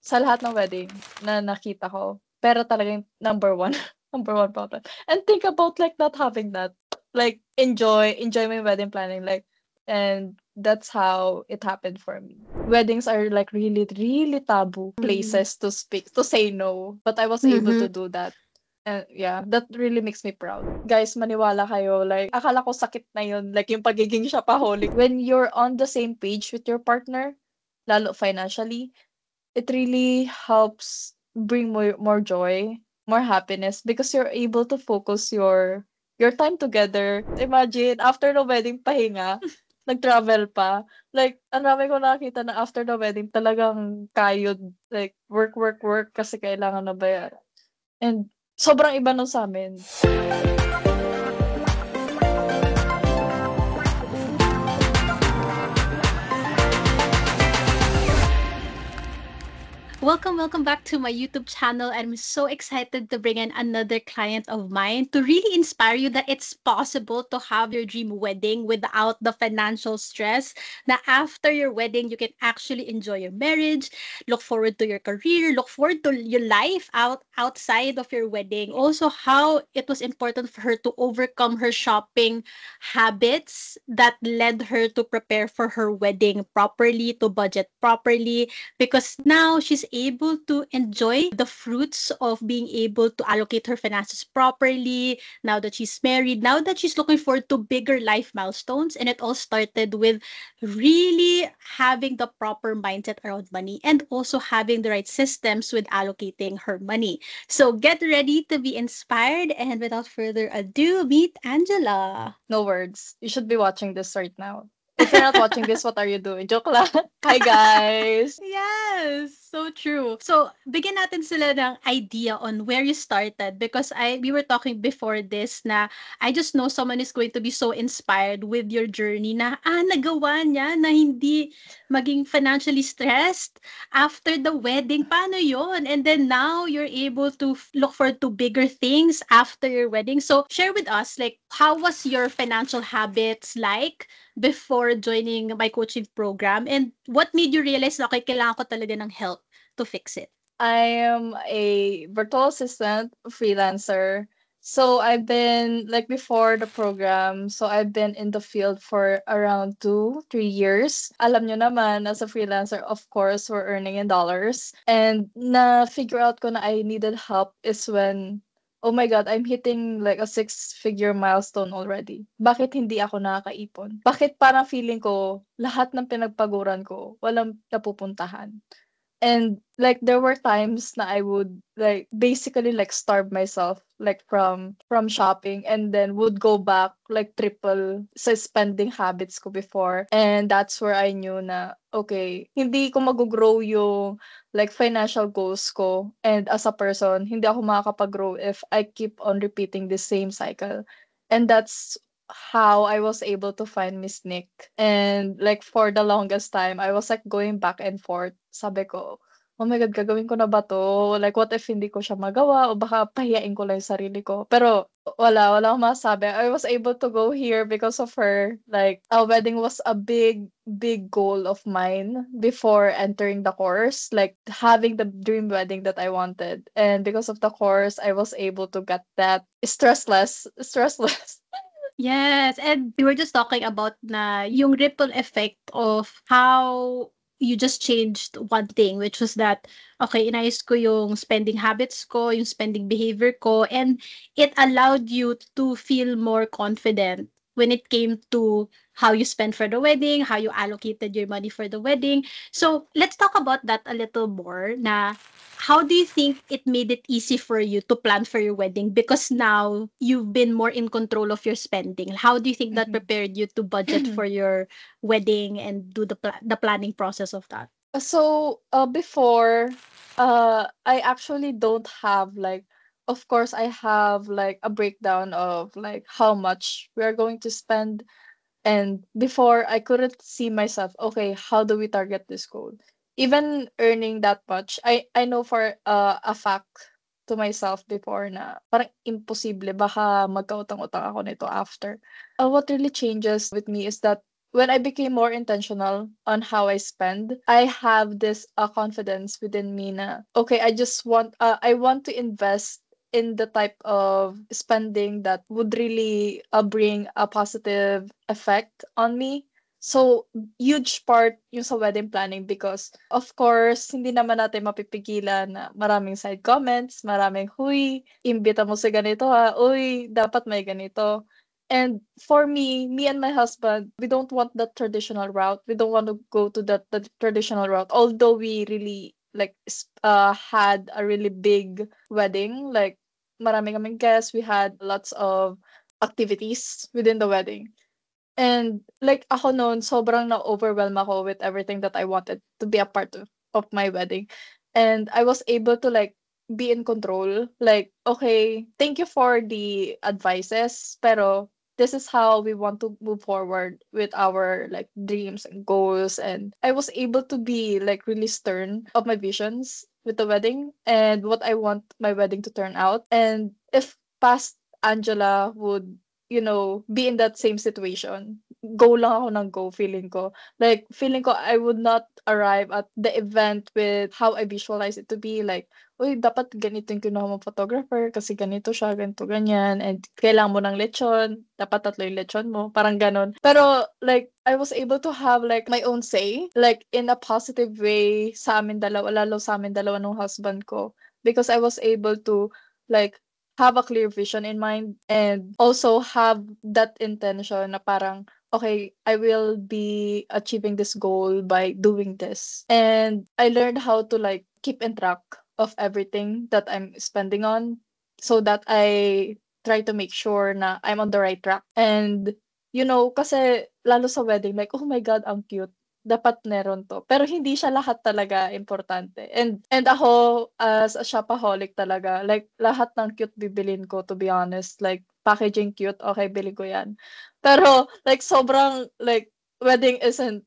sa lahat ng wedding na nakita ko, pera talaga yung number one, number one problem. And think about like not having that. Like enjoy my wedding planning. Like, and that's how it happened for me. Weddings are like really, really taboo places to speak, to say no. But I was able to do that. And yeah, that really makes me proud. Guys, maniwala kayo. Like, akala ko sakit na yun. Like, yung pagiging shopaholic. When you're on the same page with your partner, lalo financially, it really helps bring more joy, more happiness because you're able to focus your time together. Imagine, after the wedding, pahinga, nag-travel pa. Like, ang dami ko nakakita na after the wedding, talagang kayod. Like, work, work, work kasi kailangan na bayaran. And sobrang iba nun sa'min. Welcome back to my YouTube channel. I'm so excited to bring in another client of mine to really inspire you that it's possible to have your dream wedding without the financial stress. Na after your wedding, you can actually enjoy your marriage, look forward to your career, look forward to your life outside of your wedding. Also, how it was important for her to overcome her shopping habits that led her to prepare for her wedding properly, to budget properly, because now she's able to enjoy the fruits of being able to allocate her finances properly now that she's married, now that she's looking forward to bigger life milestones. And it all started with really having the proper mindset around money and also having the right systems with allocating her money. So get ready to be inspired, and without further ado, meet Angela. No words. You should be watching this right now. If you're not watching this, what are you doing? Joke lang. Hi, guys! Yes, so true. So, bigyan natin sila ng idea on where you started, because we were talking before this na I just know someone is going to be so inspired with your journey na nagawa niya na hindi maging financially stressed after the wedding. Paano yon? And then now you're able to look forward to bigger things after your wedding. So, share with us, like, how was your financial habits like before joining my coaching program, and what made you realize na okay, kailangan ko talaga ng help to fix it? I am a virtual assistant freelancer. So I've been like before the program, so I've been in the field for around 2-3 years. Alam nyo naman, as a freelancer, of course, we're earning in dollars. And na-figure out ko na I needed help is when, oh my God, I'm hitting like a 6-figure milestone already. Bakit hindi ako nakakaipon? Bakit parang feeling ko, lahat ng pinagpaguran ko, walang napupuntahan? And like there were times na I would like basically like starve myself like from shopping, and then would go back like triple sa spending habits ko before. And that's where I knew na okay, hindi ko mag-grow yung like financial goals ko, and as a person hindi ako makakapag-grow if I keep on repeating the same cycle. And that's how I was able to find Miss Nick. And like for the longest time, I was like going back and forth. Sabi ko, oh my God, gagawin ko na ba to? Like, what if hindi ko siya magawa? O baka pahiyain ko lang yung sarili ko. Pero wala akong masabi. I was able to go here because of her. Like, our wedding was a big, big goal of mine before entering the course. Like, having the dream wedding that I wanted. And because of the course, I was able to get that stressless. Yes, and we were just talking about na yung ripple effect of how you just changed one thing, which was that, okay, inayos ko yung spending habits ko, yung spending behavior ko, and it allowed you to feel more confident when it came to how you spent for the wedding, how you allocated your money for the wedding. So let's talk about that a little more. Na how do you think it made it easy for you to plan for your wedding, because now you've been more in control of your spending? How do you think that prepared you to budget for your wedding and do the planning process of that? So, before, I actually don't have like, of course, I have like a breakdown of like how much we are going to spend. And before, I couldn't see myself, okay, how do we target this goal? Even earning that much, I know for a fact to myself before na parang imposible, baka magkautang-utang ako nito after. What really changes with me is that when I became more intentional on how I spend, I have this confidence within me na, okay, I want to invest in the type of spending that would really bring a positive effect on me. So, huge part yung sa wedding planning because, of course, hindi naman natin mapipigilan na maraming side comments, maraming, huy, imbita mo sa ganito ha, uy, dapat may ganito. And for me and my husband, we don't want that traditional route. We don't want to go to the traditional route. Although we really like had a really big wedding, like marami kaming guests, we had lots of activities within the wedding. And like ako noon, sobrang na-overwhelm ako with everything that I wanted to be a part of my wedding. And I was able to like be in control. Like, okay, thank you for the advices, pero this is how we want to move forward with our like dreams and goals. And I was able to be like really stern of my visions with the wedding and what I want my wedding to turn out. And if past Angela would be in that same situation. Go lang ako ng go, feeling ko. Like, feeling ko I would not arrive at the event with how I visualize it to be. Like, uy, dapat ganito yung kinuha mong photographer kasi ganito siya, ganito, ganyan. And kailangan mo ng lechon. Dapat 3 yung lechon mo. Parang ganon. Pero, like, I was able to have, like, my own say. Like, in a positive way sa amin dalawa, lalo sa amin dalawa ng husband ko. Because I was able to, like, have a clear vision in mind and also have that intention na parang, okay, I will be achieving this goal by doing this. And I learned how to like keep in track of everything that I'm spending on so that I try to make sure na I'm on the right track. And, kasi lalo sa wedding, like, oh my God, ang cute. Dapat meron 'to. Pero hindi siya lahat talaga importante. And ako as a shopaholic talaga, like lahat ng cute bibilin ko to be honest. Like packaging cute, okay, bili ko 'yan. Pero like sobrang like wedding isn't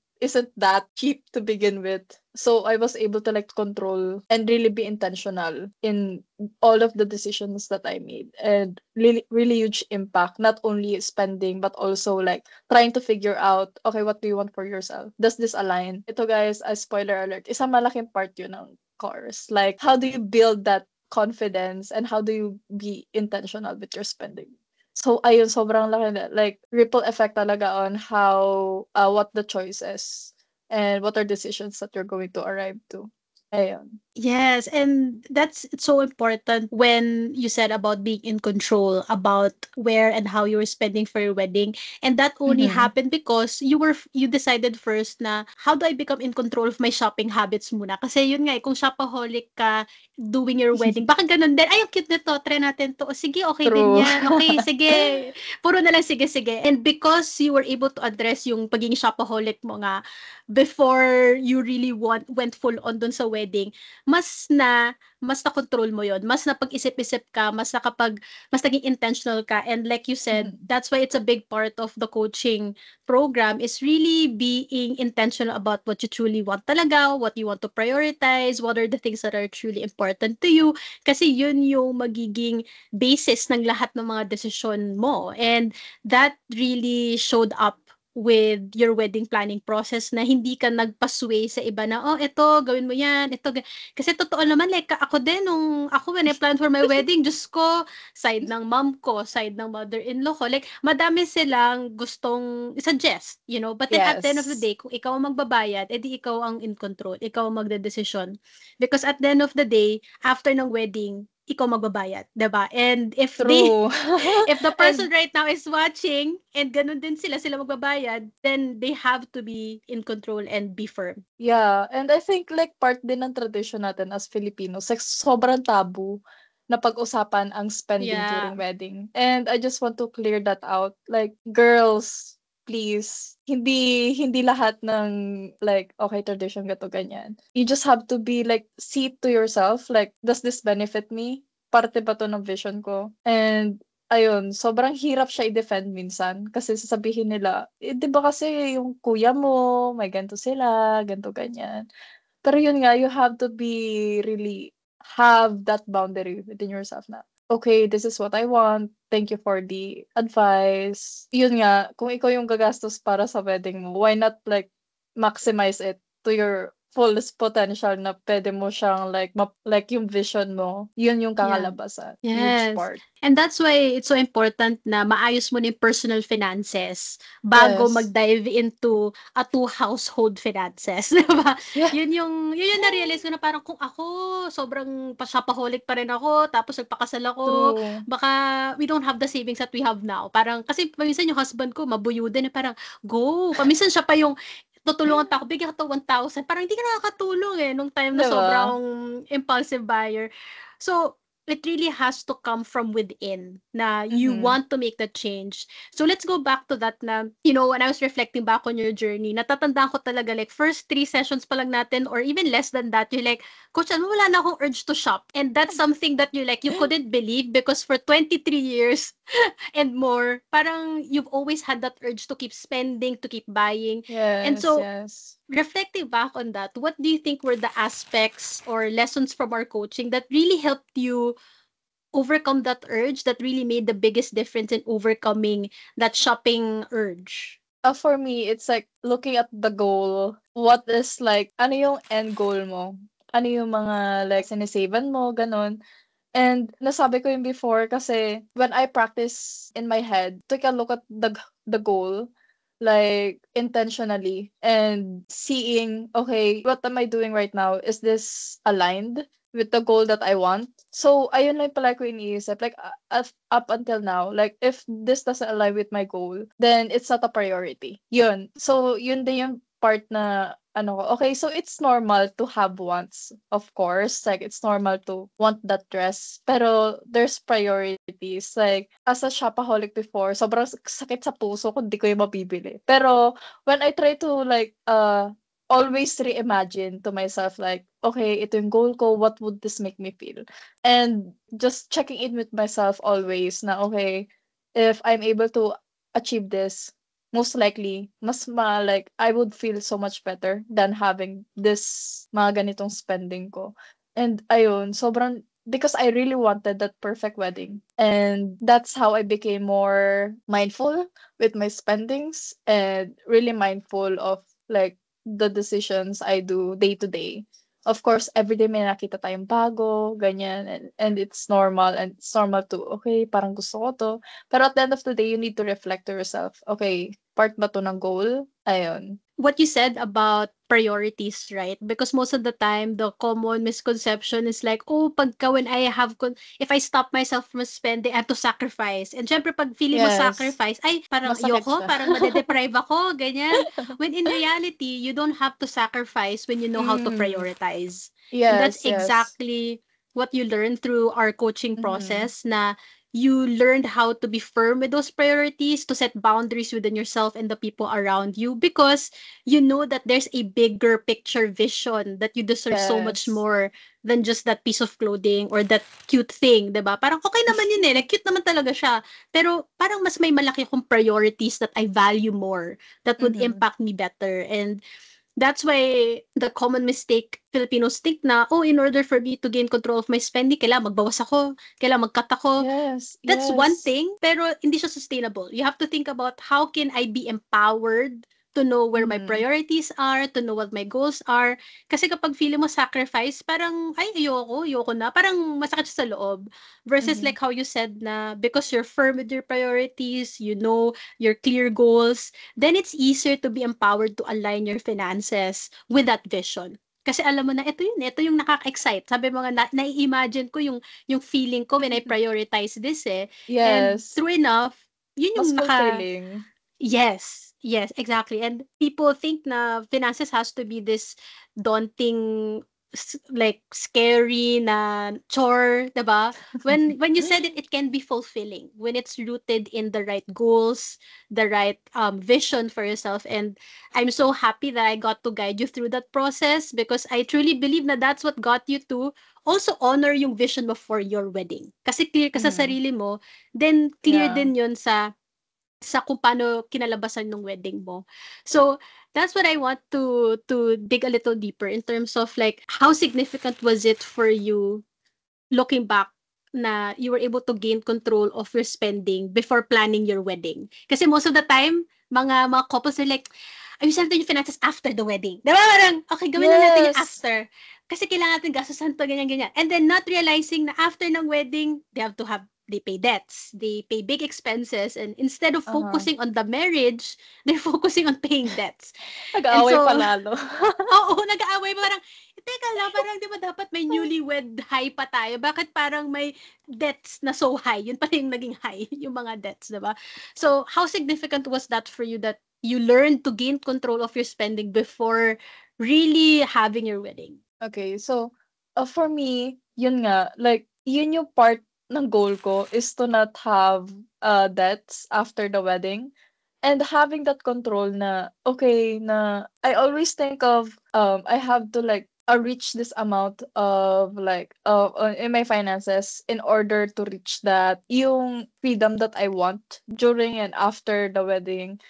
that cheap to begin with. So I was able to like control and really be intentional in all of the decisions that I made and really really huge impact, not only spending but also like trying to figure out, okay, what do you want for yourself? Does this align? Ito guys, a spoiler alert, isang malaking part yun ng course. Like, how do you build that confidence and how do you be intentional with your spending? So, ayun, sobrang laki na, like, ripple effect talaga on how, what the choice is and what are decisions that you're going to arrive to. Ayun. Yes, and that's so important when you said about being in control about where and how you were spending for your wedding. And that only Mhm. happened because you decided first na how do I become in control of my shopping habits muna? Kasi yun nga, kung shopaholic ka doing your wedding, baka ganun din, ay, ang cute nito, try natin to. O, sige, okay din True. yan. Okay, sige. Puro na lang, sige, sige. And because you were able to address yung pagiging shopaholic mo nga before you really went full on dun sa wedding, mas na-control mo yon, mas napag-isip-isip ka, mas naging intentional ka. And like you said, Mhm. that's why it's a big part of the coaching program is really being intentional about what you truly want talaga, what you want to prioritize, what are the things that are truly important to you. Kasi yun yung magiging basis ng lahat ng mga desisyon mo. And that really showed up with your wedding planning process na hindi ka nagpasway sa iba na, oh, ito, gawin mo yan, ito. Kasi totoo naman, like, ako din, when I planned for my wedding, Diyos ko, side ng mom ko, side ng mother-in-law ko, like, madami silang gustong suggest, but then at the end of the Yes. day, kung ikaw ang magbabayad, edi ikaw ang in control, ikaw ang magdedesisyon. Because at the end of the day, after ng wedding, ikaw magbabayad, 'di ba? And True. if the person And right now is watching and ganun din sila magbabayad, then they have to be in control and be firm. yeah, and I think like part din ng tradition natin as Filipinos, like sobrang tabu na pag-usapan ang spending Yeah. during wedding. And I just want to clear that out. Like girls, please, hindi lahat ng like okay tradition gato ganyan. You just have to be like see to yourself like does this benefit me? Parte ba to ng vision ko? And ayun, sobrang hirap siya i-defend minsan kasi sasabihin nila, eh, 'di ba kasi yung kuya mo may ganito sila, ganito ganyan. Pero yun nga, you have to be really have that boundary within yourself na, okay, this is what I want. Thank you for the advice. Yun nga, kung ikaw yung gagastos para sa wedding mo, why not like maximize it to your fullest potential na pwede mo siyang like like yung vision mo, yun yung Yeah. kakalabasan. Huge Yes. part. And that's why it's so important na maayos mo na yung personal finances bago Yes. mag-dive into a two household finances, 'di ba? Yeah. Yun yung na-realize ko na parang kung ako sobrang shopaholic pa rin ako tapos nagpakasal ako, True. baka we don't have the savings that we have now. Parang kasi paminsan yung husband ko mabuyudan na parang go. Paminsan siya pa yung tutulungan pa ako, bigyan ka to 1,000. Parang hindi ka nakakatulong eh nung time na 'Di ba? sobrang impulsive buyer. So, it really has to come from within na you Mhm. want to make the change. So let's go back to that na, you know, when I was reflecting back on your journey, natatandaan ko talaga like first 3 sessions pa lang natin or even less than that, you're like, Coach, ano, wala na akong urge to shop. And that's something that you like, you couldn't believe because for 23 years and more, parang you've always had that urge to keep spending, to keep buying. And Yes, so yes. reflecting back on that, what do you think were the aspects or lessons from our coaching that really helped you overcome that urge, that really made the biggest difference in overcoming that shopping urge? For me, it's like looking at the goal. What is like, ano yung end goal mo? Ano yung mga like sinisavan mo, ganun. And nasabi ko yun before kasi when I practice in my head, take a look at the goal like intentionally and seeing, okay, what am I doing right now? Is this aligned with the goal that I want? So ayun lang pala ko iniisip like up until now, like if this doesn't align with my goal, then it's not a priority. Yun. So yun din yung part na ano ko, okay, so it's normal to have wants, of course. Like, it's normal to want that dress. Pero, there's priorities. Like, as a shopaholic before, sobrang sakit sa puso kung di ko yung mabibili. Pero, when I try to, like, always reimagine to myself, like, okay, ito yung goal ko, what would this make me feel? And just checking in with myself always na, okay, if I'm able to achieve this, most likely, like, I would feel so much better than having this mga ganitong spending ko. And ayun, sobrang, because I really wanted that perfect wedding. And that's how I became more mindful with my spendings and really mindful of like the decisions I do day to day. Of course, every day may nakita tayong bago, ganyan, and it's normal, and it's normal to, okay, parang gusto ko to. Pero at the end of the day, you need to reflect to yourself, okay, part ba to ng goal? Ayun. What you said about priorities, right? Because most of the time, the common misconception is like, oh, pagka when I have, if I stop myself from spending, I have to sacrifice. And syempre, pag feeling mo Yes. sacrifice, ay, parang Masakit ayoko, siya. parang madedeprive ako, ganyan. When in reality, you don't have to sacrifice when you know how to Mm. prioritize. And that's Yes, yes. exactly what you learn through our coaching Mhm. process na you learned how to be firm with those priorities, to set boundaries within yourself and the people around you because you know that there's a bigger picture vision that you deserve so much Yes. more than just that piece of clothing or that cute thing, 'di ba? Parang okay naman yun eh, like cute naman talaga siya. Pero parang mas may malaki akong priorities that I value more, that would Mhm. impact me better. And that's why the common mistake Filipinos think na, oh, in order for me to gain control of my spending, kailangan magbawas ako, kailangan mag-cut ako. Yes, That's one yes. thing, pero hindi siya sustainable. You have to think about how can I be empowered to know where my Mhm. priorities are, to know what my goals are. Kasi kapag feeling mo sacrifice, parang, ay, ayoko na. Parang masakit siya sa loob. Versus Mhm. like how you said na, because you're firm with your priorities, you know your clear goals, then it's easier to be empowered to align your finances with that vision. Kasi alam mo na, ito yung nakaka-excite. Sabi mo nga, na-imagine ko yung feeling ko when I prioritize this eh. And Yes. true enough, yun Mas yung fulfilling. yes, exactly. And people think na finances has to be this daunting, like scary na chore, 'di ba? When you said it, it can be fulfilling when it's rooted in the right goals, the right vision for yourself. And I'm so happy that I got to guide you through that process because I truly believe na that's what got you to also honor yung vision mo for your wedding. Kasi clear ka sa Mhm. sarili mo, then clear Yeah. din yun sa kung paano kinalabasan ng wedding mo. So, that's what I want to dig a little deeper in terms of like how significant was it for you looking back na you were able to gain control of your spending before planning your wedding? Kasi most of the time, mga couples are like, ayusin natin yung finances after the wedding. Diba? Parang, okay, gawin na natin yung Yes. after. Kasi kailangan natin gastusan to, ganyan, ganyan. And then not realizing na after ng wedding, they pay debts, they pay big expenses, and instead of Uh-huh. focusing on the marriage, they're focusing on paying debts. And Nag-aaway so, pa lalo. oo, nag-aaway pa parang, teka lang, parang di ba dapat may newlywed high pa tayo? Bakit parang may debts na so high? Yun pa yung naging high, yung mga debts, di ba? So, how significant was that for you that you learned to gain control of your spending before really having your wedding? Okay, so for me, yun nga, like, yun yung part ng goal ko is to not have debts after the wedding. And having that control na, okay, na I always think of, I have to like reach this amount of like, in my finances in order to reach that, yung freedom that I want during and after the wedding.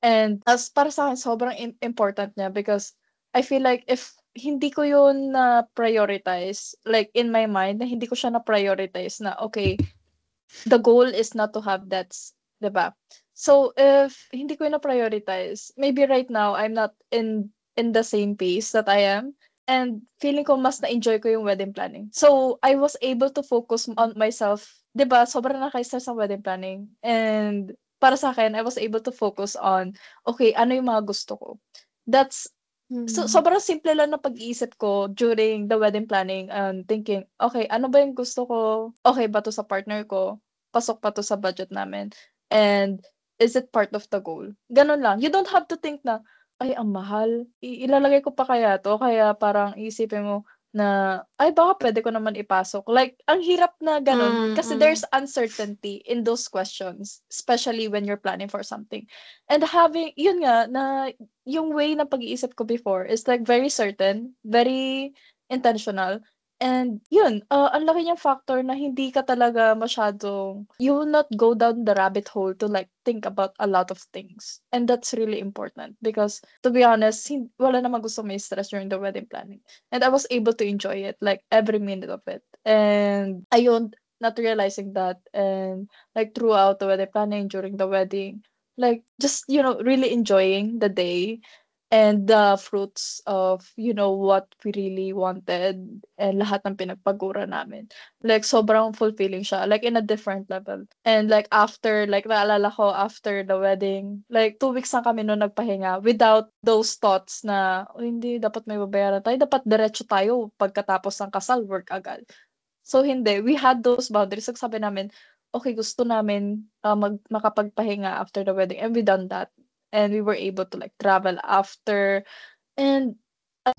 And as para sa akin, sobrang important niya because I feel like if hindi ko yun na-prioritize, like in my mind, na hindi ko siya na-prioritize na, okay, the goal is not to have debts, 'di ba? So if hindi ko yun na-prioritize, maybe right now I'm not in the same pace that I am, and feeling ko mas na-enjoy ko yung wedding planning. So I was able to focus on myself, 'di ba? Sobrang nakaka-stress ang wedding planning. And para sa akin, I was able to focus on, okay, ano yung mga gusto ko. That's so Mm. sobrang simple lang ng pag-iisip ko during the wedding planning and thinking, okay, ano ba yung gusto ko? Okay ba 'to sa partner ko? Pasok pa 'to sa budget namin? And is it part of the goal? Gano'n lang. You don't have to think na, "Ay, ang mahal. Ilalagay ko pa kaya 'to?" Kaya parang iisipin mo na, "Ay, baka puwede ko naman ipasok." Like, ang hirap na gano'n kasi Mm-mm. there's uncertainty in those questions, especially when you're planning for something. And having yun nga na yung way ng pag-iisip ko before is like very certain, very intentional. And yun, ang laki niyang factor na hindi ka talaga masyadong you will not go down the rabbit hole to like think about a lot of things. And that's really important because to be honest, wala namang gusto may stress during the wedding planning. And I was able to enjoy it, like every minute of it. And ayun, not realizing that and like throughout the wedding planning, during the wedding, like just, really enjoying the day and the fruits of, what we really wanted and lahat ng pinagpagura namin. Like, sobrang fulfilling siya, like, in a different level. And like, after, like, naalala ko after the wedding, like, 2 weeks lang kami noon nagpahinga without those thoughts na, "Oh, hindi, dapat may babayaran tayo, dapat diretso tayo pagkatapos ng kasal, work agad." So, hindi. We had those boundaries. Sabi namin, okay, gusto namin makapagpahinga after the wedding. And we done that. And we were able to like travel after. And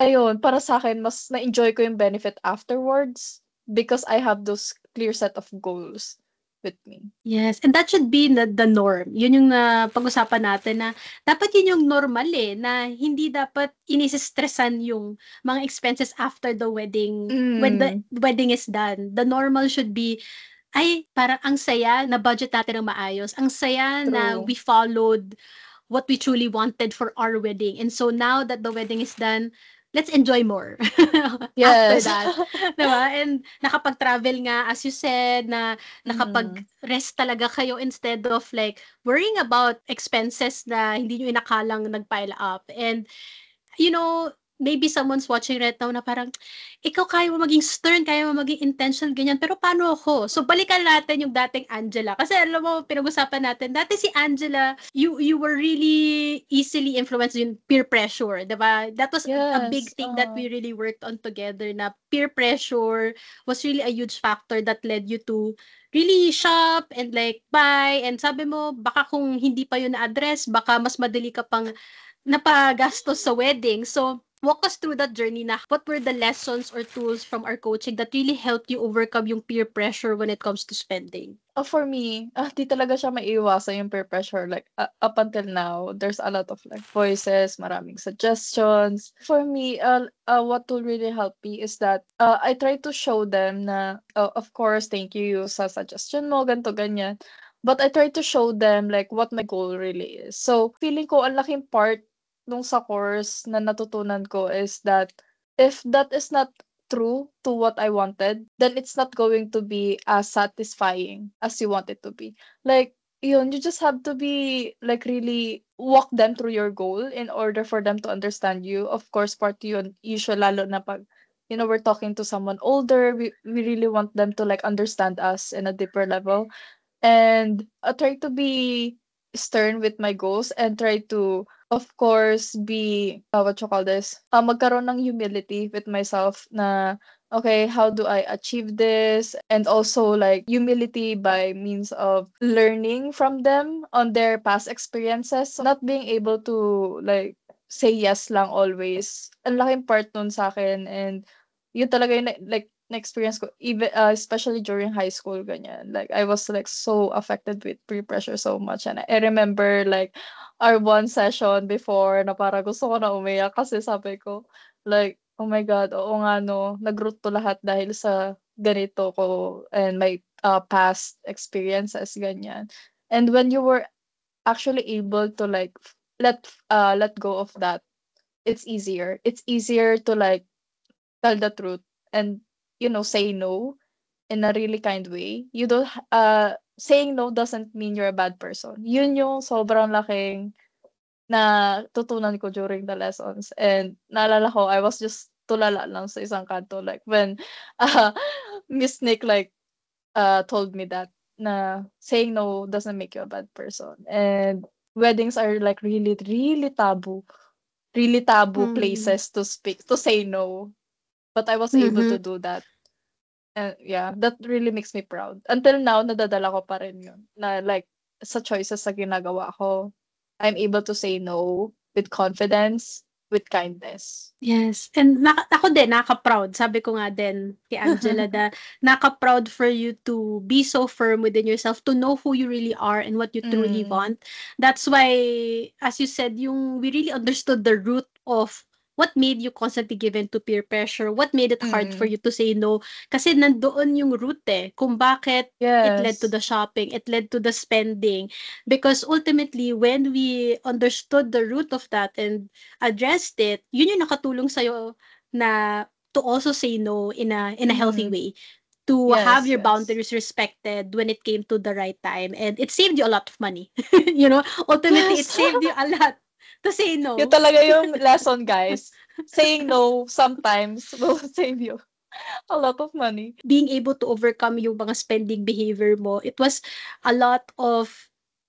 ayun, para sa akin, mas na-enjoy ko yung benefit afterwards because I have those clear set of goals with me. Yes, and that should be the norm. Yun yung napag-usapan natin na dapat yun yung normal na hindi dapat inisistressan yung mga expenses after the wedding when the Mm, wedding is done. The normal should be, ay, parang ang saya na budget natin ng maayos. Ang saya na true. we followed what we truly wanted for our wedding. And so now that the wedding is done, let's enjoy more after Yes. that. Diba? And nakapag-travel nga, as you said, na Mm, nakapag-rest talaga kayo instead of like worrying about expenses na hindi nyo inakalang nag-pile up. And you know, maybe someone's watching right now na parang, ikaw kaya mo maging stern, kaya mo maging intentional, ganyan, pero paano ako? So, balikan natin yung dating Angela. Kasi alam mo, pinag-usapan natin, dati si Angela, you were really easily influenced in peer pressure, diba? That was a big yes. thing that we really worked on together, na peer pressure was really a huge factor that led you to really shop and like buy. And sabi mo, baka kung hindi pa yun na-address, baka mas madali ka pang napagastos sa wedding. So, walk us through that journey na what were the lessons or tools from our coaching that really helped you overcome yung peer pressure when it comes to spending? For me, di talaga siya maiiwasan yung peer pressure. Like, up until now, there's a lot of like voices, maraming suggestions. For me, what will really help me is that I try to show them na, of course, thank you sa suggestion mo, ganto ganyan. But I try to show them like what my goal really is. So, feeling ko ang laking part nung sa course na natutunan ko is that if that is not true to what I wanted, then it's not going to be as satisfying as you want it to be. Like, yun, you just have to be like really walk them through your goal in order for them to understand you. Of course, part yun, usual lalo na pag, we're talking to someone older, we really want them to like understand us in a deeper level. And I try to be stern with my goals and try to, of course, be, what you call this, magkaroon ng humility with myself na, okay, how do I achieve this? And also like humility by means of learning from them on their past experiences. So, not being able to like say yes lang always. Ang laking part nun sa akin, and yun talaga yung like na-experience ko, even especially during high school, ganyan. Like I was like so affected with peer pressure so much, and I remember like our one session before na para gusto ko na umiyak kasi sabi ko like, oh my God, oo nga no, nag-root to lahat dahil sa ganito ko and my past experiences, ganyan. And when you were actually able to like let go of that, it's easier. It's easier to like tell the truth and say no in a really kind way. You don't saying no doesn't mean you're a bad person. Yun yung sobrang laking na tutunan ko during the lessons. And naalala ko, I was just tulala lang sa isang kanto like when uh, Miss Nick like told me that na saying no doesn't make you a bad person. And weddings are like really really taboo Mm. places to speak to say no, but I was able Mm-hmm. to do that. And yeah, that really makes me proud. Until now, nadadala ko pa rin yun. Na like, sa choices na ginagawa ko, I'm able to say no with confidence, with kindness. Yes, and ako din nakaka-proud. Sabi ko nga din kay Angela na nakaka-proud for you to be so firm within yourself, to know who you really are and what you truly Mm, want. That's why, as you said, yung we really understood the root of what made you constantly given to peer pressure, what made it hard for mm. you to say no. Kasi nandoon yung root kung bakit it led to Yes. the shopping, it led to the spending. Because ultimately, when we understood the root of that and addressed it, yun yung nakatulong sa'yo na to also say no in a healthy Mm. way, to have Yes, your yes. boundaries respected when it came to the right time, and it saved you a lot of money. Ultimately it Yes. saved you a lot to say Yun no. talaga yung lesson, guys. Saying no sometimes will save you a lot of money. Being able to overcome yung mga spending behavior mo, it was a lot of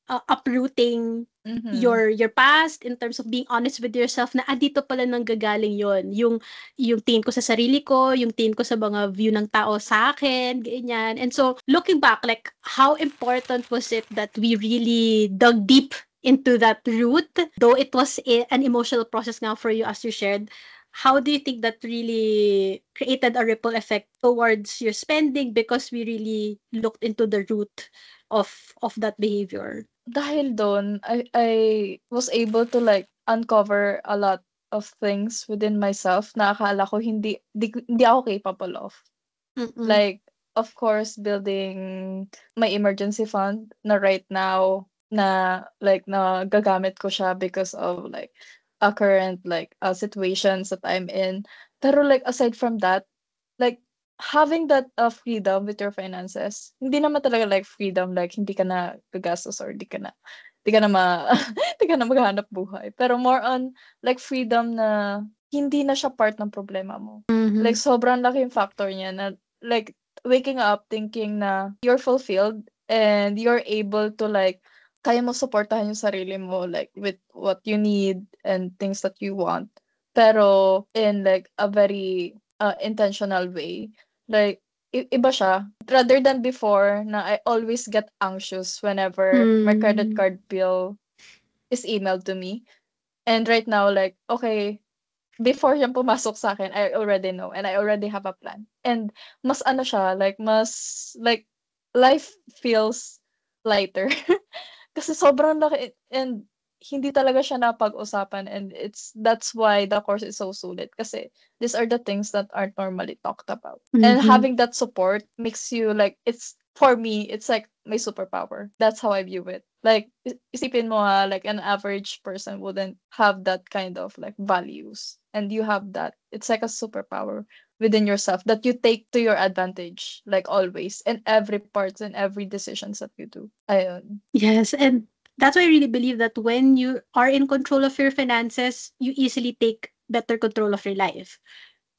uprooting Mm-hmm. your past in terms of being honest with yourself na dito pala nanggagaling yon yung tingin ko sa sarili ko, yung tingin ko sa mga view ng tao sa akin, ganyan. And so looking back, like how important was it that we really dug deep into that root, though it was an emotional process now for you as you shared. How do you think that really created a ripple effect towards your spending because we really looked into the root of that behavior? Dahil dun, I was able to like uncover a lot of things within myself na akala ko hindi ako capable of. Mm-mm. Like, of course, building my emergency fund na right now na like gagamit ko siya because of like a current like situations that I'm in. Pero like aside from that, like having that freedom with your finances, hindi naman talaga like freedom like hindi ka na gagastos or hindi ka na hindi ka na maghahanap buhay. Pero more on like freedom na hindi na siya part ng problema mo. Like Mhm. sobrang laking factor niya na like waking up thinking na you're fulfilled and you're able to like kaya mo suportahan yung sarili mo like with what you need and things that you want. Pero in like a very intentional way. Like iba siya. Rather than before na I always get anxious whenever my credit Hmm. card bill is emailed to me. And right now, like, okay, before siyang pumasok sa akin, I already know and I already have a plan. And mas ano siya, like, mas, like, life feels lighter. Kasi sobrang laki and hindi talaga siya napag-usapan, and that's why the course is so sulit kasi these are the things that aren't normally talked about. And Mhm. having that support makes you like it's for me, it's like my superpower. That's how I view it. Like isipin mo like an average person wouldn't have that kind of like values and you have that. It's like a superpower. within yourself that you take to your advantage, like always, in every part and every decisions that you do. Ayun. Yes, and that's why I really believe that when you are in control of your finances, you easily take better control of your life.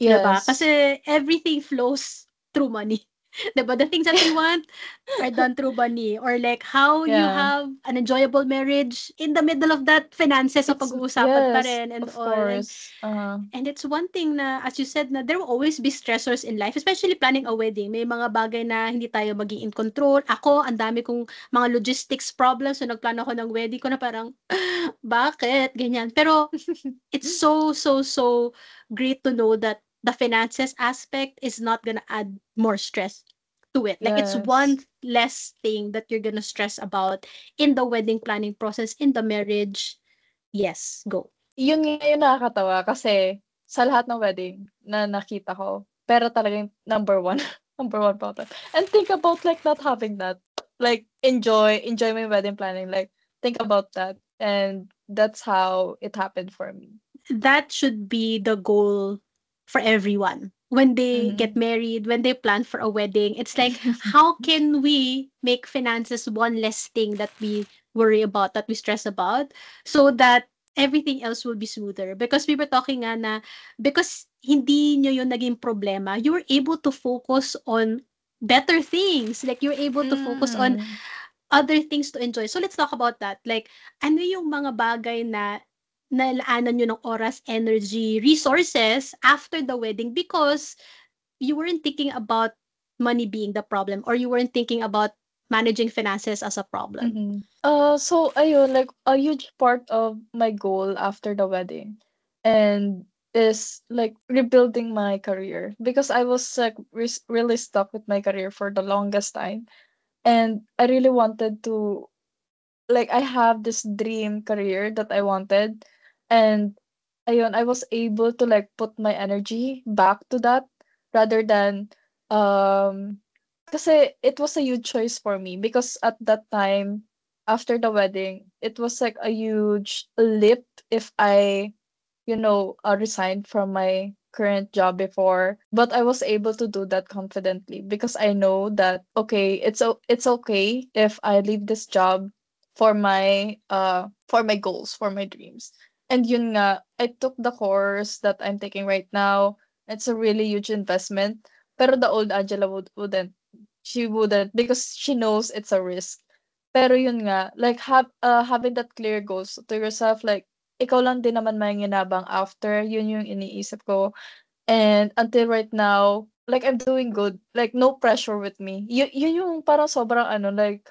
'Di ba? Yes. Kasi everything flows through money. 'Di ba? The things that we want are done through money, or like how you Yeah. have an enjoyable marriage in the middle of that finances o It's pag-uusapan pa yes, rin and of all. And course. Uh-huh. it's one thing na, as you said, na there will always be stressors in life, especially planning a wedding. May mga bagay na hindi tayo maging in control. Ako, ang dami kong mga logistics problems. So, nagplano ako ng wedding ko na parang, bakit? Ganyan. Pero, it's so, so, so great to know that the finances aspect is not gonna add more stress to it. Like, it's one Yes. less thing that you're gonna stress about in the wedding planning process, in the marriage. Yes, go. Yun nga yung nakakatawa kasi sa lahat ng wedding na nakita ko, pero talagang number one, number one pa ako. And think about like not having that. Like enjoy my wedding planning. Like think about that. And that's how it happened for me. That should be the goal for everyone. When they get Mm-hmm. married, when they plan for a wedding, it's like, how can we make finances one less thing that we worry about, that we stress about, so that everything else will be smoother? Because we were talking nga na, because hindi nyo yung naging problema, you were able to focus on better things. Like, you're able to focus on Mm. other things to enjoy. So let's talk about that. Like, ano yung mga bagay na nalaanan nyo ng oras, energy, resources after the wedding because you weren't thinking about money being the problem, or you weren't thinking about managing finances as a problem? Mm-hmm. So ayun, like a huge part of my goal after the wedding and is like rebuilding my career because I was like really stuck with my career for the longest time, and I really wanted to, like, I have this dream career that I wanted, and ayun, I was able to like put my energy back to that rather than um kasi it was a huge choice for me because at that time after the wedding it was like a huge leap if I, resigned from my current job before, but I was able to do that confidently because I know that okay, it's okay if I leave this job for my goals, for my dreams. And yun nga, I took the course that I'm taking right now. It's a really huge investment. Pero the old Angela wouldn't. She wouldn't because she knows it's a risk. Pero yun nga, like having that clear goals to yourself, like ikaw lang din naman manginabang after, yun yung iniisip ko. And until right now, like I'm doing good. Like no pressure with me. Yun yung parang sobrang ano, like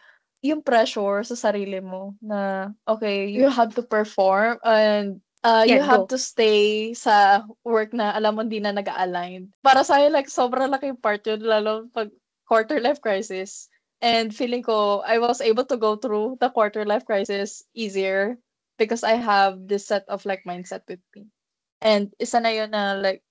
yung pressure sa sarili mo na okay, you have to perform and Yeah, you have go. to stay sa work na alam mo hindi na nag-a-align. Para sa akin, like sobrang laking part yun lalo pag quarter life crisis. And feeling ko I was able to go through the quarter life crisis easier because I have this set of like mindset with me. And isa na yun na like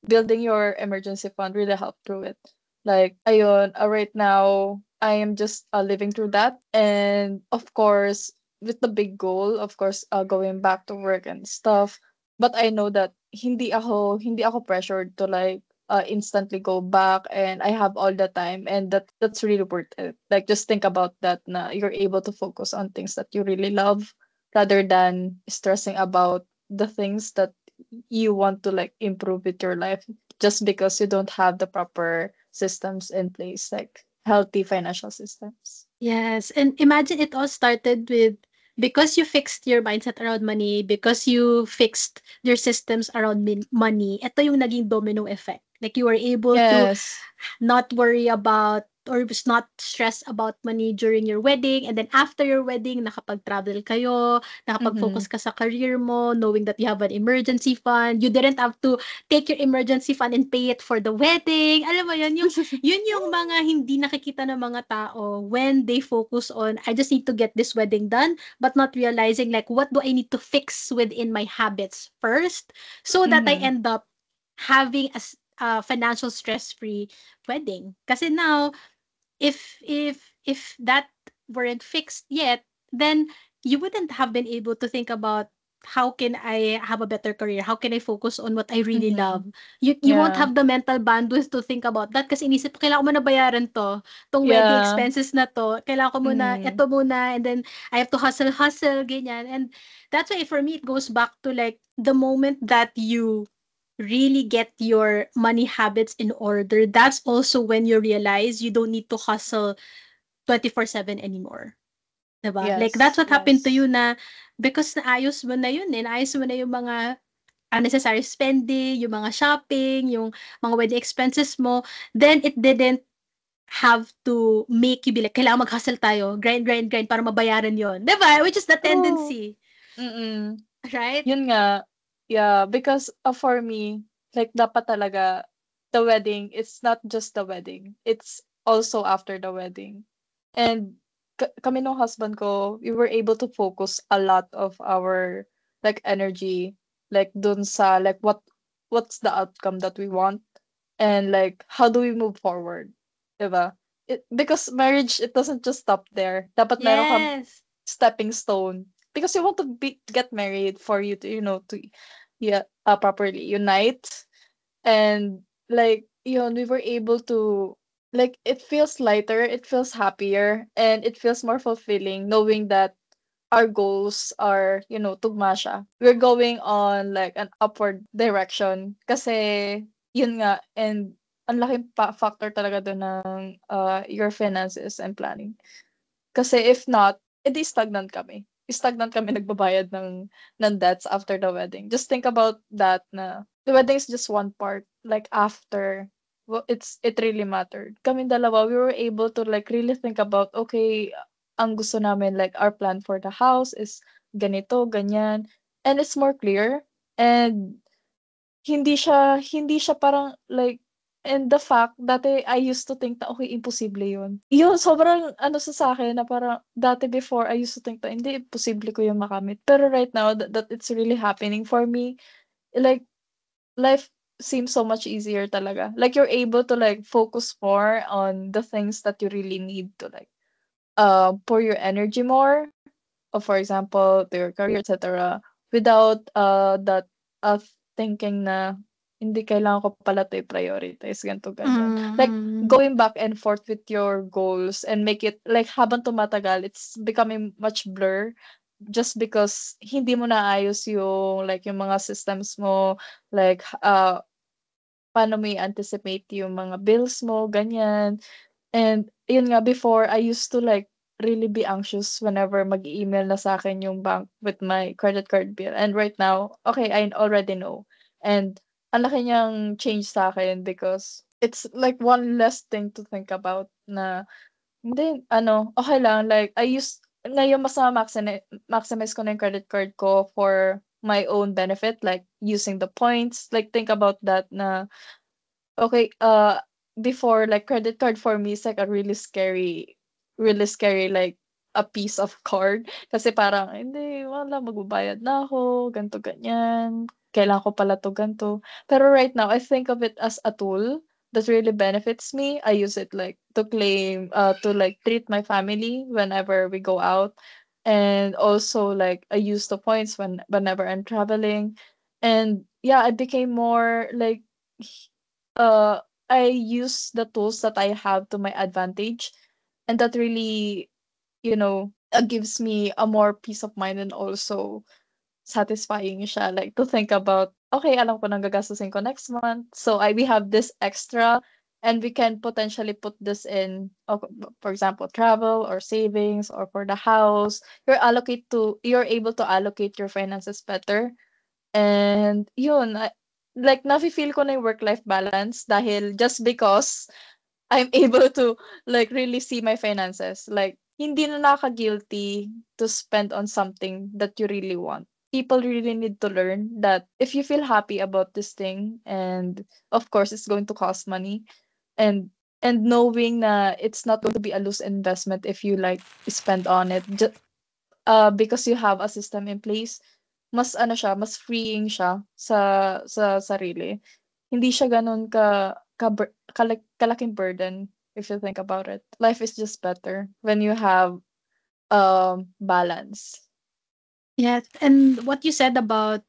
building your emergency fund really helped through it. Like, ayun, right now, I am just living through that. And of course, with the big goal, of course, going back to work and stuff. But I know that hindi ako pressured to like instantly go back and I have all the time and that's really worth it. Like just think about that na you're able to focus on things that you really love rather than stressing about the things that you want to like improve with your life just because you don't have the proper systems in place, like healthy financial systems. Yes, and imagine it all started with, because you fixed your mindset around money, because you fixed your systems around money, ito yung naging domino effect. Like, you were able to Yes. not worry about, or was not stress about money during your wedding, and then after your wedding nakapag-travel kayo, nakapag-focus Mm-hmm. ka sa career mo, knowing that you have an emergency fund. You didn't have to take your emergency fund and pay it for the wedding. Alam mo yun, yun yung mga hindi nakikita ng mga tao when they focus on, I just need to get this wedding done, but not realizing like, what do I need to fix within my habits first so that I Mm-hmm. end up having a financial stress-free wedding. Kasi now, if that weren't fixed yet, then you wouldn't have been able to think about how can I have a better career? How can I focus on what I really Mm-hmm. love? You won't Yeah. have the mental bandwidth to think about that kasi inisip ko, kailangan ko muna bayaran to, tong wedding Yeah. expenses na to, kailangan ko muna, Mm-hmm. eto muna, and then I have to hustle, ganyan. And that's why for me, it goes back to like the moment that you really get your money habits in order, that's also when you realize you don't need to hustle 24/7 anymore. Diba? Like, that's Yes. what happened to Yes. you na because naayos mo na yun eh. Naayos mo na yung mga unnecessary spending, yung mga shopping, yung mga wedding expenses mo, then it didn't have to make you be like, kailangan mag-hustle tayo, grind para mabayaran yon. Diba? Which is the True. tendency. Mm-mm. Right? Yun nga. Yeah, because for me, like dapat talaga the wedding, it's not just the wedding. It's also after the wedding. And kami nung husband ko, we were able to focus a lot of our like energy like dun sa like what's the outcome that we want and like how do we move forward, 'di ba? Because marriage it doesn't just stop there. Dapat meron kang Yes. stepping stone because you want to get married for you to to yeah properly unite and like we were able to like it feels lighter, it feels happier, and it feels more fulfilling knowing that our goals are tugma siya. We're going on like an upward direction kasi yun nga and ang laking factor talaga doon ng your finances and planning. Kasi if not, edi stagnant kami. Stagnant kami nagbabayad ng debts after the wedding. Just think about that na the wedding is just one part. Like after, well, it really mattered. Kami dalawa, we were able to like really think about, okay, ang gusto namin, like our plan for the house is ganito, ganyan. And it's more clear. And hindi siya parang like and the fact dati I used to think na, okay, imposible yun. Yun, sobrang ano sa akin na parang dati before I used to think na hindi, imposible ko yung makamit. Pero right now that it's really happening for me, like life seems so much easier talaga. Like you're able to like focus more on the things that you really need to like pour your energy more, for example, to your career, etc. Without that uh, thinking na hindi kailangan ko pala 'to i-prioritize, ganito, ganyan. Like, Mm-hmm. going back and forth with your goals and make it like habang tumatagal, it's becoming much blur just because hindi mo naayos yung like yung mga systems mo, like paano mo i-anticipate yung mga bills mo, ganyan. And yun nga, before, I used to like really be anxious whenever mag-email na sa akin yung bank with my credit card bill. And right now, okay, I already know. And ang laki niyang change sa akin because it's like one less thing to think about na hindi, ano, okay lang. Like, ngayon mas maximize ko na yung credit card ko for my own benefit, like using the points. Like, think about that na okay, before like credit card for me is like a really scary like a piece of card kasi parang hindi wala magbabayad na ako, ganto ganyan. Kailangan ko pala to ganto. Pero right now I think of it as a tool that really benefits me. I use it like to like treat my family whenever we go out. And also like I use the points whenever I'm traveling. And yeah, I became more like uh I use the tools that I have to my advantage, and that really gives me a more peace of mind and also satisfying siya like to think about okay, alam ko nang gagastusin ko next month, so we have this extra and we can potentially put this in for example travel or savings or for the house. You're able to allocate your finances better. And yun, like nafi-feel ko na yung work-life balance dahil just because I'm able to like really see my finances. Like hindi na nakaka-guilty to spend on something that you really want. People really need to learn that if you feel happy about this thing, and of course it's going to cost money, and knowing na it's not going to be a loose investment if you like spend on it because you have a system in place, mas ano siya, mas freeing siya sa sarili. Hindi siya gano'n kalaking burden if you think about it. Life is just better when you have balance. Yes, and what you said about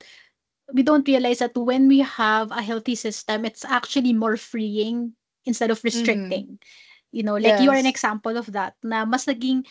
we don't realize that when we have a healthy system, it's actually more freeing instead of Mm-hmm. restricting. You know, like you are an Yes. example of that na mas naging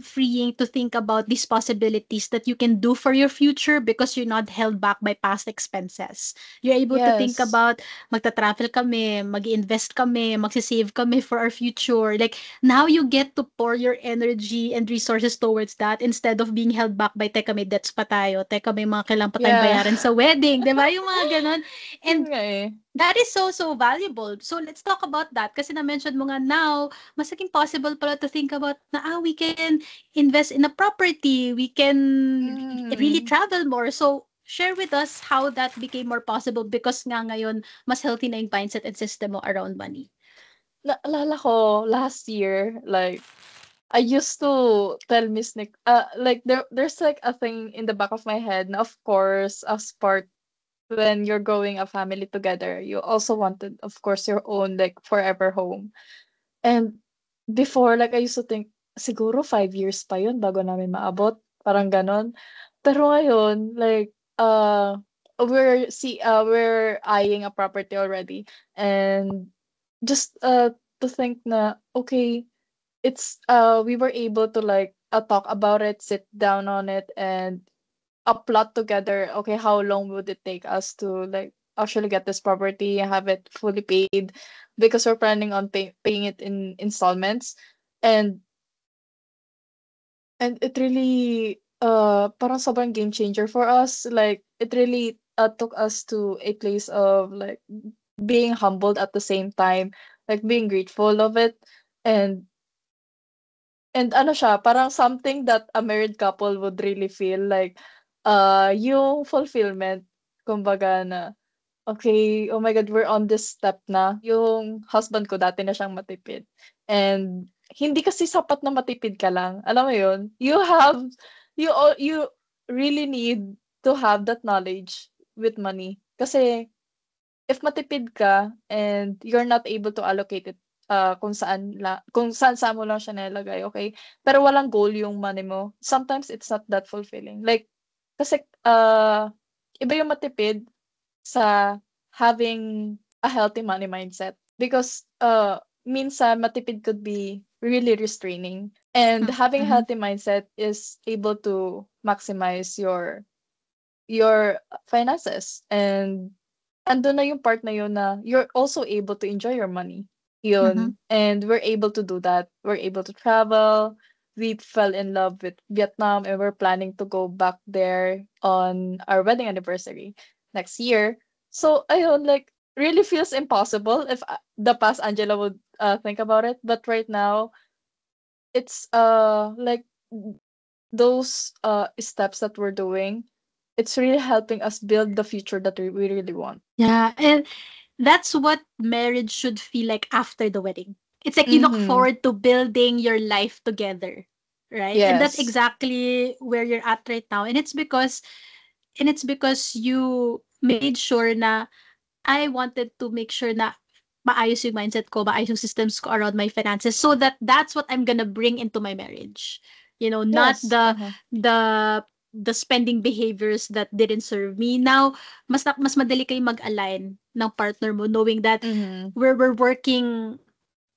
freeing to think about these possibilities that you can do for your future because you're not held back by past expenses. You're able to think Yes. about magta-travel kami, mag-invest kami, magsisave kami for our future. Like now you get to pour your energy and resources towards that instead of being held back by teka may debts pa tayo, teka may mga kailangan pa tayong Yeah. bayaran sa wedding, 'di ba? Yung mga ganun. Yun And nga eh. that is so, so valuable. So let's talk about that. Kasi na-mention mo nga now, mas naging possible pala to think about na, we can invest in a property. We can really Mm. travel more. So share with us how that became more possible because nga ngayon, mas healthy na yung mindset and system mo around money. Naalala ko last year, like, I used to tell Miss Nick, like there's like a thing in the back of my head. Na of course, as part when you're growing a family together, you also wanted, of course, your own like forever home. And before, like I used to think, siguro 5 years pa yun bago namin maabot, parang ganon. Pero ngayon, like, we're eyeing a property already, and just to think na okay, it's we were able to like talk about it, sit down on it, and plot together. Okay, how long would it take us to like actually get this property, have it fully paid, because we're planning on paying it in installments, and it really parang sobrang game changer for us. Like it really took us to a place of like being humbled at the same time, like being grateful of it, and ano siya, parang something that a married couple would really feel like, yung fulfillment, kumbaga na, okay, oh my God, we're on this step na. Yung husband ko dati na siyang matipid. And hindi kasi sapat na matipid ka lang. Alam mo yun? You really need to have that knowledge with money. Kasi if matipid ka and you're not able to allocate it kung saan mo lang siya nilalagay, okay? Pero walang goal yung money mo. Sometimes it's not that fulfilling. Like kasi iba yung matipid sa having a healthy money mindset, because minsan matipid could be really restraining, and having a Mm-hmm. healthy mindset is able to maximize your finances, and andun na yung part na yun na you're also able to enjoy your money. Mm-hmm. Yun. And we're able to do that. We're able to travel. We fell in love with Vietnam, and we're planning to go back there on our wedding anniversary next year. So, ayun, like, really feels impossible if the past Angela would think about it. But right now, it's like those steps that we're doing, it's really helping us build the future that we really want. Yeah, and that's what marriage should feel like after the wedding. It's like you look Mm-hmm. forward to building your life together, right? And that's Yes. exactly where you're at right now. And it's because you made sure na I wanted to make sure na maayos yung mindset ko, maayos yung systems ko around my finances so that that's what I'm gonna bring into my marriage. You know, not Yes. the Uh-huh. the the spending behaviors that didn't serve me. Now, mas madali kayong mag-align ng partner mo knowing that Mm-hmm. we're working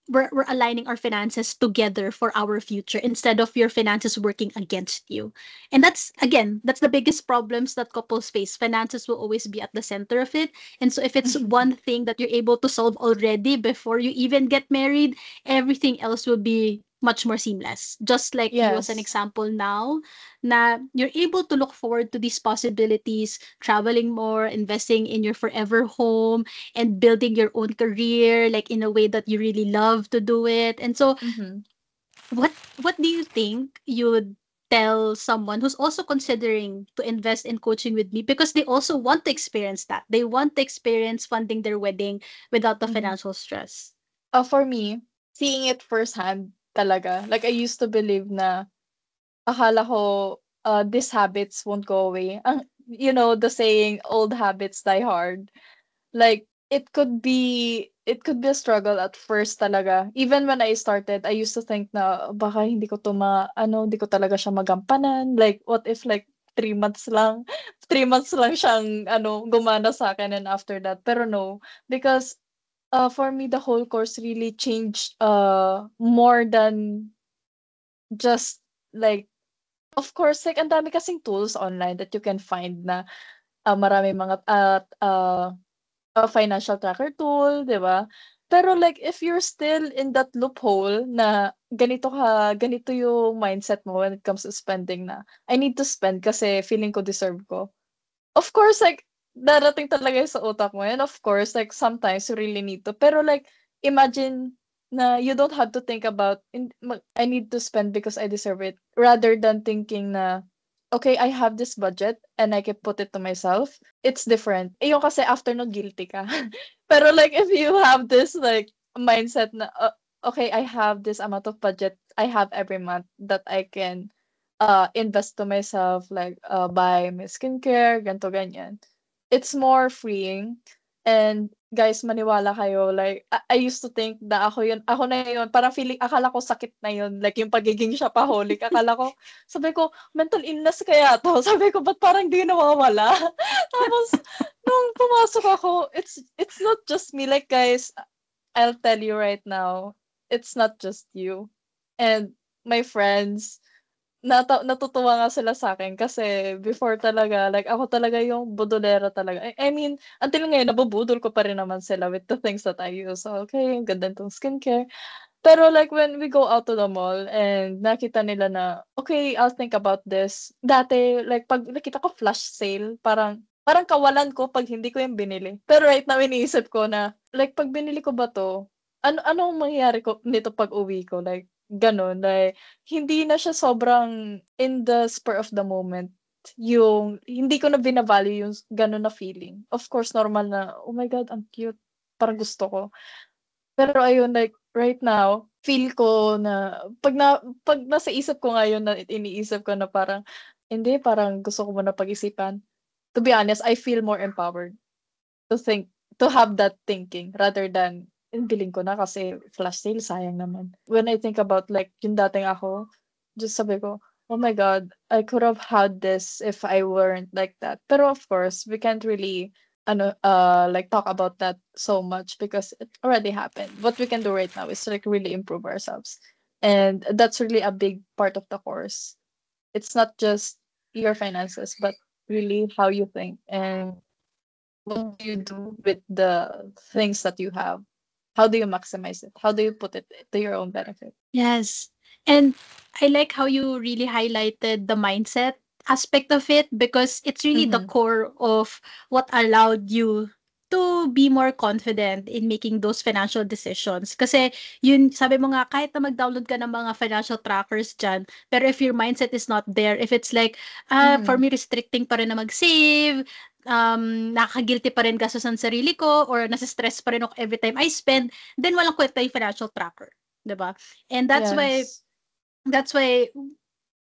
we're aligning our finances together for our future instead of your finances working against you. And that's the biggest problems that couples face. Finances will always be at the center of it. And so if it's one thing that you're able to solve already before you even get married, everything else will be much more seamless. Just like you as an Yes. example now, na you're able to look forward to these possibilities, traveling more, investing in your forever home, and building your own career like in a way that you really love to do it. And so Mm-hmm. what do you think you would tell someone who's also considering to invest in coaching with me because they also want to experience that. They want to experience funding their wedding without the Mm-hmm. financial stress. For me, seeing it firsthand talaga. Like, I used to believe na akala ko these habits won't go away. Ang, the saying, old habits die hard. Like, it could be a struggle at first talaga. Even when I started, I used to think na baka hindi ko hindi ko talaga siya magampanan. Like, what if like 3 months lang, 3 months lang siyang gumana sa akin and after that. Pero no, because for me, the whole course really changed more than just like, of course, like ang dami kasing tools online that you can find na marami mga financial tracker tool, 'di ba? Pero like if you're still in that loophole na ganito yung mindset mo when it comes to spending na, I need to spend kasi feeling ko deserve ko. Of course, like darating talaga yun sa utak mo and of course, like sometimes you really need to. Pero like imagine na you don't have to think about I need to spend because I deserve it rather than thinking na okay, I have this budget and I can put it to myself. It's different. Yung kasi after no guilty ka. Pero like if you have this like mindset na okay, I have this amount of budget I have every month that I can invest to myself, like buy my skincare, ganto ganyan. It's more freeing. And guys, maniwala kayo, like I used to think na ako na yun, parang feeling akala ko sakit na yun, like yung pagiging shopaholic. Akala ko, sabi ko, mental illness kaya to. Sabi ko, ba't parang di nawawala? Tapos nung pumasok ako, it's not just me. Like guys, I'll tell you right now, it's not just you. And my friends, natutuwa nga sila sa'kin kasi before talaga, like ako talaga yung budolera talaga. I mean, until ngayon nabubudol ko pa rin naman sila with the things that I use. So, okay, ang ganda nitong skincare. Pero like when we go out to the mall and nakita nila na, okay, I'll think about this. Dati, like pag nakita ko flash sale, parang kawalan ko pag hindi ko yung binili. Pero right now, iniisip ko na, like pag binili ko ba to, anong mangyayari ko nito pag uwi ko? Like, gano'n. Like, hindi na siya sobrang in the spur of the moment. Yung, hindi ko na binavalue yung gano'n na feeling. Of course, normal na, oh my God, ang cute. Parang gusto ko. Pero ayun, like, right now, feel ko na, pag nasa isip ko ngayon na iniisip ko na parang, hindi, parang gusto ko muna pag-isipan. To be honest, I feel more empowered to think, to have that thinking rather than, bilhin ko na kasi flash sale, sayang naman. When I think about like yung dating ako, just sabi ko, oh my God, I could have had this if I weren't like that. Pero of course, we can't really like talk about that so much because it already happened. What we can do right now is like really improve ourselves. And that's really a big part of the course. It's not just your finances, but really how you think and what do you do with the things that you have? How do you maximize it? How do you put it to your own benefit? Yes. And I like how you really highlighted the mindset aspect of it because it's really the Mm-hmm. core of what allowed you to be more confident in making those financial decisions. Kasi yun, sabi mo nga, kahit na mag-download ka ng mga financial trackers dyan, pero if your mindset is not there, if it's like, for Mm-hmm. me, restricting pa rin na mag-save, nakaka-guilty pa rin gastusan sarili ko, or nasa-stress pa rin ako every time I spend, then walang kwenta yung financial tracker. 'Di ba? And Yes. that's why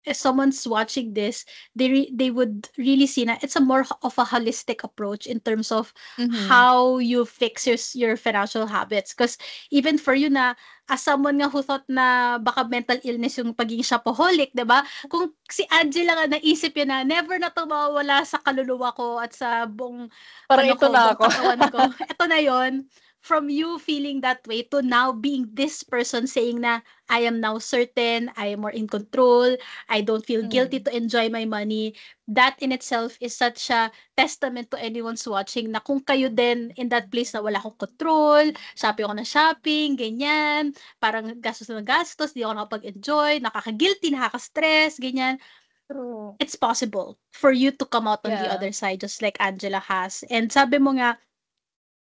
if someone's watching this, they would really see na it's a more of a holistic approach in terms of Mm-hmm. how you fix your financial habits. Because even for you na, as someone nga who thought na baka mental illness yung pagiging shopaholic, 'di ba? Kung si Angela nga naisip yun na never na to mawawala sa kaluluwa ko at sa buong Parang ito na buong ako. katawan ko. Ito na yon, from you feeling that way to now being this person saying na I am now certain, I am more in control, I don't feel guilty Mm. to enjoy my money. That in itself is such a testament to anyone's watching na kung kayo din in that place na wala akong control, shopping ako na shopping, ganyan, parang gastos na gastos, di ako nakapag-enjoy, nakaka-guilty, nakaka-stress, ganyan. True. It's possible for you to come out on the Yeah. other side just like Angela has. And sabi mo nga,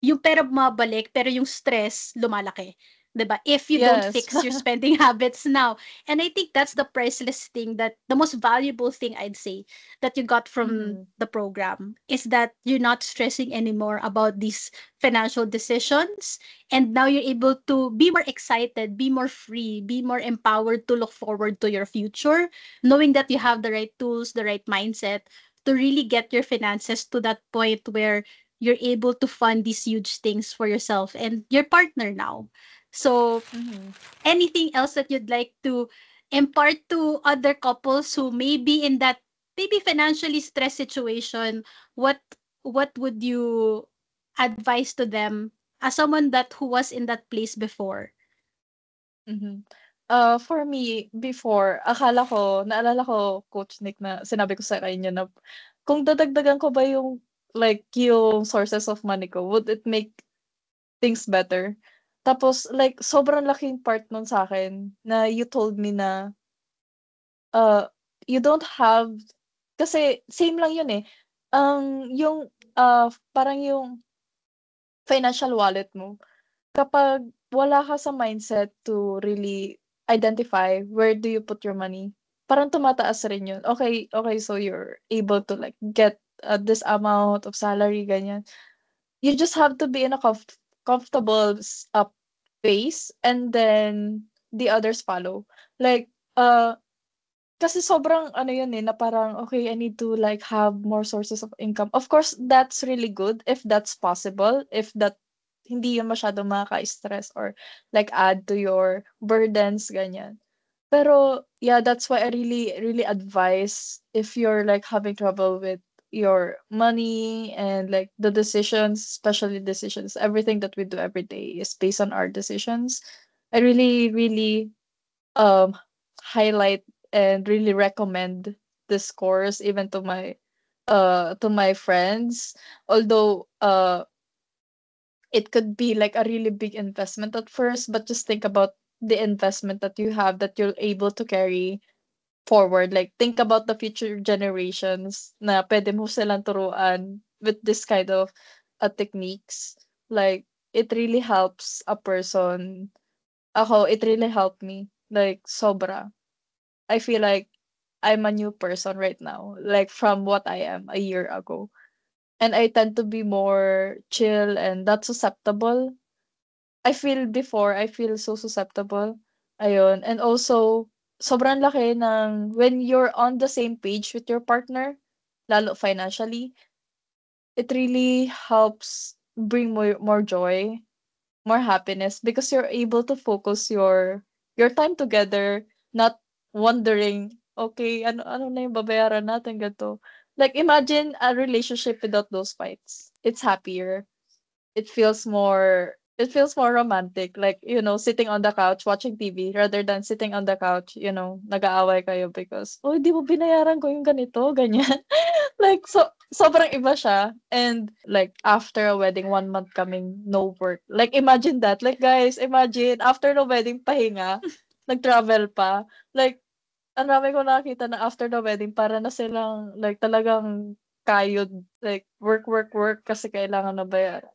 yung pera bumabalik pero yung stress lumalaki, 'di ba? If you don't Yes. fix your spending habits now. And I think that's the priceless thing, that the most valuable thing I'd say that you got from Mm-hmm. the program is that you're not stressing anymore about these financial decisions, and now you're able to be more excited, be more free, be more empowered to look forward to your future, knowing that you have the right tools, the right mindset to really get your finances to that point where you're able to fund these huge things for yourself and your partner now. So Mm-hmm. anything else that you'd like to impart to other couples who may be in that maybe financially stressed situation? What would you advise to them as someone that who was in that place before? Mm-hmm. For me, before, naalala ko, Coach Nick, na sinabi ko sa kanya na kung dadagdagan ko ba yung yung sources of money ko, would it make things better? Tapos sobrang laking part nun sa akin na you told me na uh, you don't have, kasi same lang yun eh. Yung parang yung financial wallet mo, kapag wala ka sa mindset to really identify where do you put your money, parang tumataas rin yun. Okay, okay, so you're able to get this amount of salary, ganyan. You just have to be in a comfortable pace, and then the others follow. Like, kasi sobrang ano yun eh, na parang, okay, I need to have more sources of income. Of course, that's really good if that's possible, if that hindi yun masyadong makaka-stress or add to your burdens, ganyan. Pero yeah, that's why I really, really advise if you're having trouble with your money and the decisions, especially decisions, everything that we do every day is based on our decisions. I really, really um highlight and really recommend this course even to my friends, although it could be a really big investment at first, but just think about the investment that you have that you're able to carry forward. Think about the future generations na pwede mo silang turuan with this kind of techniques. It really helps a person. It really helped me. Sobra. I feel like I'm a new person right now, from what I am a year ago. And I tend to be more chill and not susceptible. I feel so susceptible. Ayun. And also, sobrang laki ng when you're on the same page with your partner, lalo financially, it really helps bring more joy, more happiness, because you're able to focus your time together, not wondering, okay, ano na yung babayaran natin, ganito. Imagine a relationship without those fights. It's happier. It feels more romantic, sitting on the couch watching TV rather than sitting on the couch, nag-aaway kayo because, oh, di mo binayaran ko yung ganito, ganyan. Sobrang iba siya. And after a wedding, 1 month kaming no work. Imagine that. Guys, imagine after the wedding, pahinga, nag-travel pa. Ang dami ko nakakita na after the wedding, para na silang talagang kayod, work, work, work kasi kailangan na bayaran.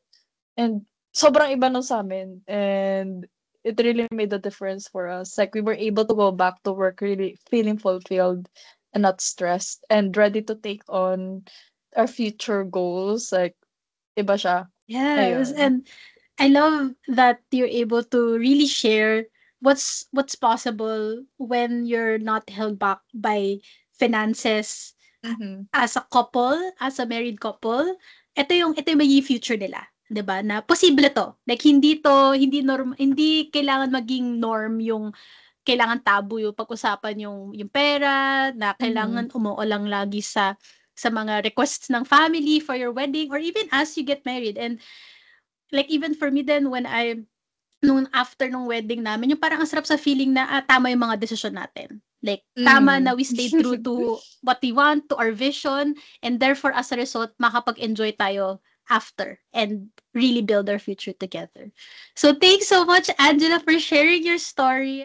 And sobrang iba nun sa'min, and it really made a difference for us. We were able to go back to work really feeling fulfilled and not stressed and ready to take on our future goals. Iba siya. Yes, Ayun. and I love that you're able to really share what's possible when you're not held back by finances Mhm. as a couple, as a married couple. Ito yung magiging future nila, 'di ba? Na posible to. Hindi kailangan maging norm yung kailangan tabu yung pag-usapan yung pera, na Mhm. kailangan umuo lang lagi sa mga requests ng family for your wedding or even as you get married. And even for me then when nung after nung wedding namin, yung parang ang sarap sa feeling na tama yung mga desisyon natin. Tama Mhm. na we stayed true to what we want, to our vision, and therefore as a result, makapag-enjoy tayo after and really build our future together. So thanks so much, Angela, for sharing your story.